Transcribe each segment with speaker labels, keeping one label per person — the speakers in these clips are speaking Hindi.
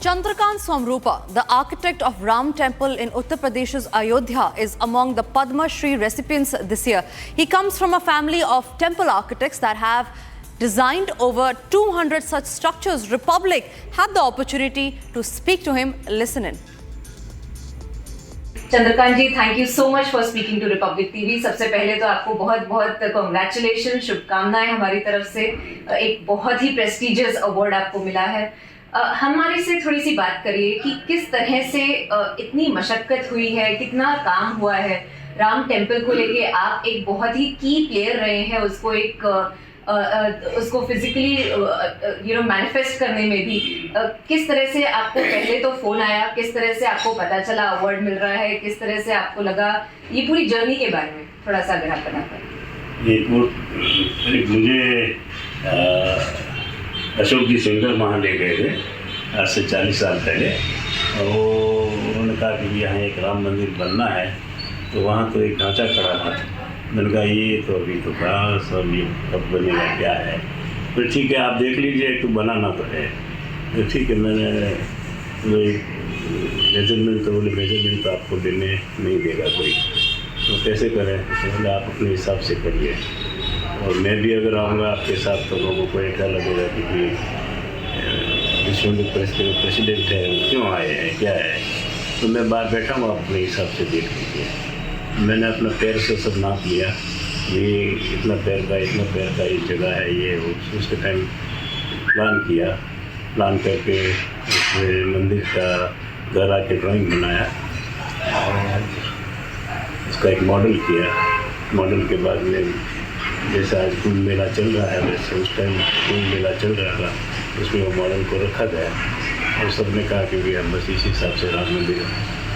Speaker 1: Chandrakant Somrupa, the architect of Ram Temple in Uttar Pradesh's Ayodhya, is among the Padma Shri recipients this year. He comes from a family of temple architects that have designed over 200 such structures. Republic had the opportunity to speak to him. Listen in.
Speaker 2: Chandrakant ji, thank you so much for speaking to Republic TV. सबसे पहले तो आपको बहुत बहुत कॉन्ग्रेचुलेशन, शुभकामनाएं हमारी तरफ से। एक बहुत ही प्रेस्टिजियस अवार्ड आपको मिला है। हमारे से थोड़ी सी बात करिए कि किस तरह से इतनी मशक्कत हुई है, कितना काम हुआ है राम टेम्पल को लेके। आप एक बहुत ही की प्लेयर रहे हैं, उसको फिजिकली मैनिफेस्ट करने में भी। किस तरह से आपको पहले तो फोन आया, किस तरह से आपको पता चला अवार्ड मिल रहा है, किस तरह से आपको लगा, ये पूरी जर्नी के बारे में थोड़ा सा अगर आप बता
Speaker 3: पाएं। मुझे अशोक जी सिंगर वहाँ ले गए थे आज से 40 साल पहले। उन्होंने कहा कि यहाँ एक राम मंदिर बनना है, तो वहाँ तो एक ढांचा खड़ा था। मैंने कहा ये तो अभी तो कहाँ सब, ये कब बनेगा, क्या है। तो ठीक है, आप देख लीजिए, तो बनाना तो है। तो ठीक है, मैंने मेजरमेंट तो बोले मेजरमेंट तो आपको देने नहीं देगा कोई, तो कैसे करें। तो बोले आप अपने हिसाब से करिए, और मैं भी अगर आऊँगा आपके साथ तो लोगों को ऐसा लगेगा कि विश्व हिंदू परिषद के प्रेसिडेंट है, क्यों आए हैं, क्या है। तो मैं बाहर बैठा हूँ, आप अपने हिसाब से देख लीजिए। मैंने अपना पैर से सब नाप लिया, ये इतना पैर का ये जगह है, ये उसके टाइम प्लान करके मंदिर का घर आके ड्राइंग बनाया और उसका एक मॉडल किया। मॉडल के बाद में जैसा आज कुंभ मेला चल रहा है, वैसे उस टाइम कुंभ मेला चल रहा था, उसमें वो मॉडल को रखा गया और सबने कहा कि भैया बस इस हिसाब से राम मंदिर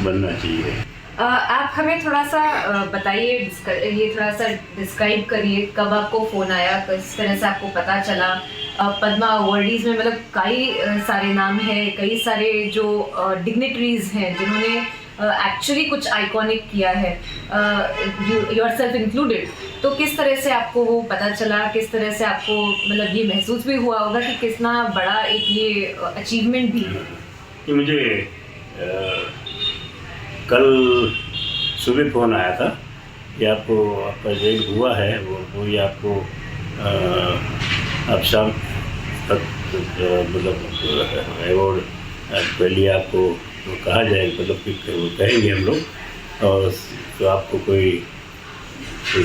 Speaker 3: बनना चाहिए।
Speaker 2: आप हमें थोड़ा सा बताइए, ये थोड़ा सा डिस्क्राइब करिए, कब आपको फ़ोन आया, किस तरह से आपको पता चला। पद्मा अवार्डीज़ में मतलब कई सारे नाम हैं, कई सारे जो डिग्निटरीज हैं जिन्होंने एक्चुअली कुछ आइकॉनिक किया है, योरसेल्फ इंक्लूडेड। तो किस तरह से आपको वो पता चला, किस तरह से आपको मतलब ये महसूस भी हुआ होगा कि कितना बड़ा एक ये अचीवमेंट भी है।
Speaker 3: कि मुझे कल सुबह फ़ोन आया था कि आपका रेड हुआ है, वो ये आपको अब शाम तक मतलब अवार्ड पहले आपको कहा जाएगा, मतलब कि कहेंगे हम लोग, और तो आपको कोई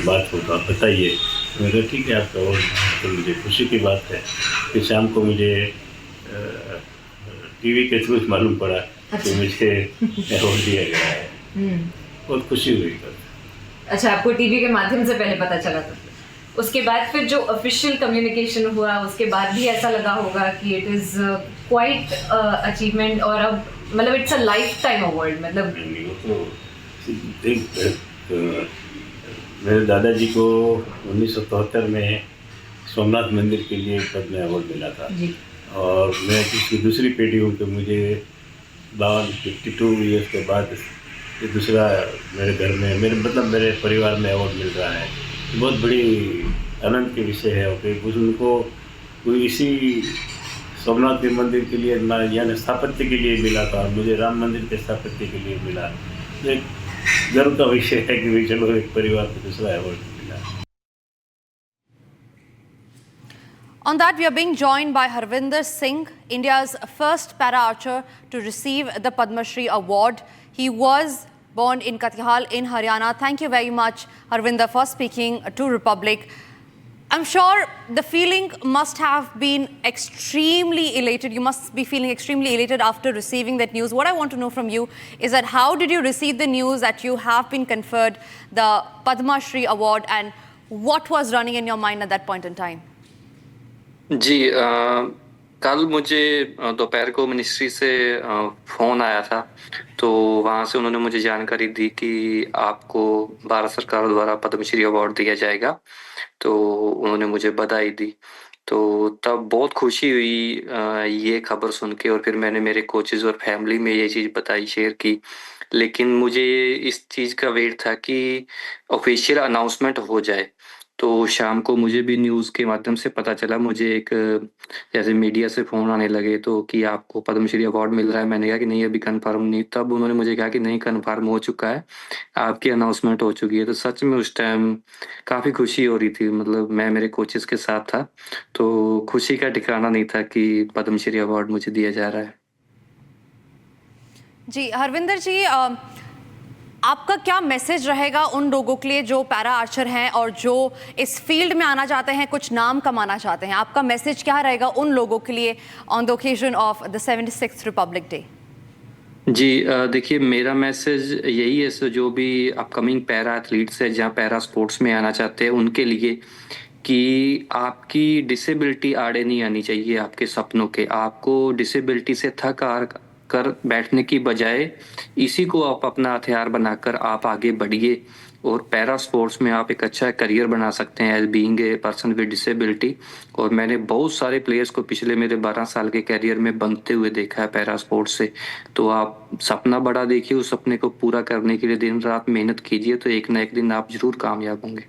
Speaker 3: बात हो तो आप बताइए। मेरा ठीक है, आपका अवार्ड तो मुझे खुशी की बात है कि शाम को मुझे टीवी के थ्रू मालूम पड़ा कि मुझे अवार्ड दिया गया है। बहुत खुशी हुई।
Speaker 2: अच्छा, आपको टीवी के माध्यम से पहले पता चला था, उसके बाद फिर जो ऑफिशियल कम्युनिकेशन हुआ उसके बाद भी ऐसा लगा होगा कि इट इज़ क्वाइट अचीवमेंट, और अब मतलब it's a life time award. मतलब
Speaker 3: मेरे दादाजी को 1977 में सोमनाथ मंदिर के लिए पद्म अवार्ड मिला था जी। और मैं इसकी दूसरी पीढ़ी हूँ, तो मुझे 52 ईयर्स के बाद ये दूसरा मेरे घर में मेरे परिवार में अवार्ड मिल रहा है। बहुत बड़ी आनंद के विषय है। और फिर उनको कोई इसी सोमनाथ के मंदिर के लिए यानी स्थापत्य के लिए मिला था, और मुझे राम मंदिर के स्थापत्य के लिए मिला। तो एक गर्व का विषय है कि चलो एक परिवार को दूसरा अवार्ड मिला।
Speaker 1: On that, we are being joined by Harvinder Singh, India's first para-archer to receive the Padma Shri award. He was born in Katihal in Haryana. Thank you very much, Harvinder, for speaking to Republic. I'm sure the feeling must have been extremely elated. You must be feeling extremely elated after receiving that news. What I want to know from you is that how did you receive the news that you have been conferred the Padma Shri award, and what was running in your mind at that point in time?
Speaker 4: जी, कल मुझे दोपहर को मिनिस्ट्री से फ़ोन आया था, तो वहाँ से उन्होंने मुझे जानकारी दी कि आपको भारत सरकार द्वारा पद्मश्री अवार्ड दिया जाएगा। तो उन्होंने मुझे बधाई दी, तो तब बहुत खुशी हुई ये खबर सुन के। और फिर मैंने मेरे कोचेज़ और फैमिली में ये चीज़ बताई, शेयर की। लेकिन मुझे इस चीज़ का वेट था कि ऑफिशियल अनाउंसमेंट हो जाए, तो शाम को मुझे भी न्यूज़ के माध्यम से पता चला, मुझे एक जैसे मीडिया से फ़ोन आने लगे तो कि आपको पद्मश्री अवार्ड मिल रहा है। मैंने कहा कि नहीं, अभी कन्फर्म नहीं। तब उन्होंने मुझे कहा कि नहीं, कन्फर्म हो चुका है, आपकी अनाउंसमेंट हो चुकी है। तो सच में उस टाइम काफ़ी खुशी हो रही थी, मतलब मैं मेरे कोचेस के साथ था, तो खुशी का ठिकाना नहीं था कि पद्मश्री अवार्ड मुझे दिया जा रहा है।
Speaker 1: जी हरविंदर जी, आपका क्या मैसेज रहेगा उन लोगों के लिए जो पैरा आर्चर हैं और जो इस फील्ड में आना चाहते हैं, कुछ नाम कमाना चाहते हैं? आपका मैसेज क्या रहेगा उन लोगों के लिए on the occasion of the 76th Republic Day?
Speaker 4: जी देखिए, मेरा मैसेज यही है, सो जो भी अपकमिंग पैरा एथलीट्स है, जहाँ पैरा स्पोर्ट्स में आना चाहते हैं, उनके लिए कि आपकी डिसेबिलिटी आड़े नहीं आनी चाहिए आपके सपनों के। आपको डिसेबिलिटी से थक हार कर बैठने की बजाय इसी को आप अपना हथियार बनाकर आप आगे बढ़िए और पैरा स्पोर्ट्स में आप एक अच्छा करियर बना सकते हैं as being a person with disability. और मैंने बहुत सारे प्लेयर्स को पिछले मेरे 12 साल के करियर में बनते हुए देखा है पैरा स्पोर्ट्स से। तो आप सपना बड़ा देखिए, उस सपने को पूरा करने के लिए दिन रात मेहनत कीजिए, तो एक ना एक दिन आप जरूर कामयाब होंगे।